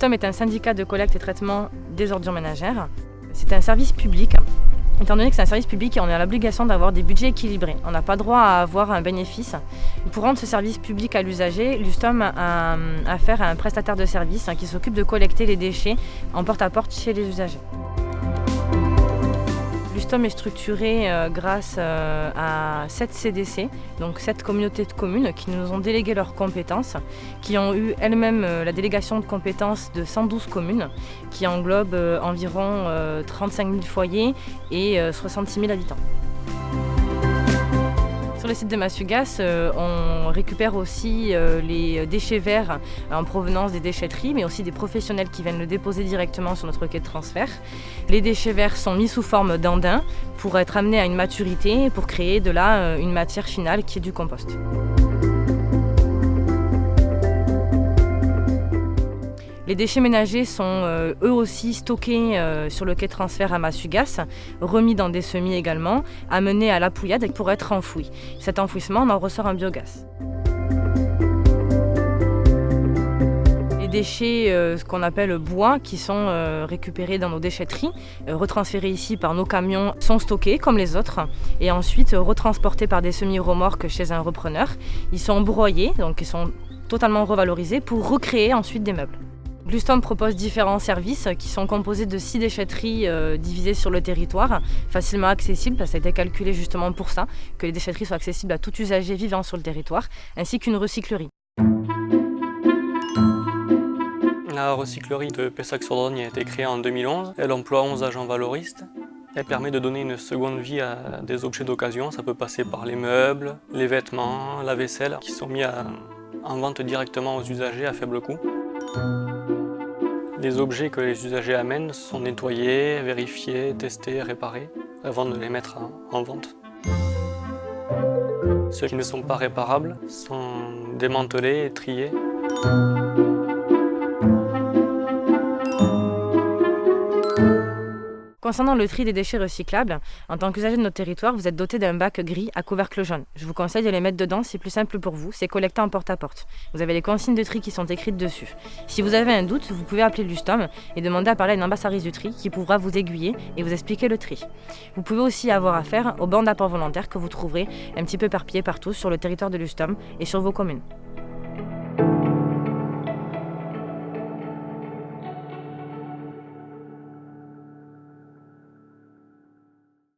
L'USTOM est un syndicat de collecte et traitement des ordures ménagères. C'est un service public. Étant donné que c'est un service public, on a l'obligation d'avoir des budgets équilibrés. On n'a pas droit à avoir un bénéfice. Pour rendre ce service public à l'usager, l'USTOM a affaire à un prestataire de service qui s'occupe de collecter les déchets en porte-à-porte chez les usagers. L'USTOM est structuré grâce à 7 CDC, donc 7 communautés de communes qui nous ont délégué leurs compétences, qui ont eu elles-mêmes la délégation de compétences de 112 communes, qui englobent environ 35 000 foyers et 66 000 habitants. Sur le site de Massugas, on récupère aussi les déchets verts en provenance des déchetteries, mais aussi des professionnels qui viennent le déposer directement sur notre quai de transfert. Les déchets verts sont mis sous forme d'andins pour être amenés à une maturité, pour créer de là une matière finale qui est du compost. Les déchets ménagers sont eux aussi stockés sur le quai de transfert à Massugas, remis dans des semis également, amenés à la pouillade pour être enfouis. Cet enfouissement, on en ressort un biogaz. Les déchets, ce qu'on appelle bois, qui sont récupérés dans nos déchetteries, retransférés ici par nos camions, sont stockés comme les autres et ensuite retransportés par des semi-remorques chez un repreneur. Ils sont broyés, donc ils sont totalement revalorisés pour recréer ensuite des meubles. L'USTOM propose différents services qui sont composés de 6 déchetteries divisées sur le territoire, facilement accessibles, parce que ça a été calculé justement pour ça, que les déchetteries soient accessibles à tout usager vivant sur le territoire, ainsi qu'une recyclerie. La recyclerie de Pessac-sur-Dordogne a été créée en 2011. Elle emploie 11 agents valoristes. Elle permet de donner une seconde vie à des objets d'occasion. Ça peut passer par les meubles, les vêtements, la vaisselle, qui sont mis en vente directement aux usagers à faible coût. Les objets que les usagers amènent sont nettoyés, vérifiés, testés, réparés avant de les mettre en vente. Ceux qui ne sont pas réparables sont démantelés et triés. Concernant le tri des déchets recyclables, en tant qu'usager de notre territoire, vous êtes doté d'un bac gris à couvercle jaune. Je vous conseille de les mettre dedans, c'est plus simple pour vous, c'est collecté en porte-à-porte. Vous avez les consignes de tri qui sont écrites dessus. Si vous avez un doute, vous pouvez appeler l'USTOM et demander à parler à une ambassadrice du tri qui pourra vous aiguiller et vous expliquer le tri. Vous pouvez aussi avoir affaire aux bancs d'apport volontaires que vous trouverez un petit peu éparpillés partout sur le territoire de l'USTOM et sur vos communes.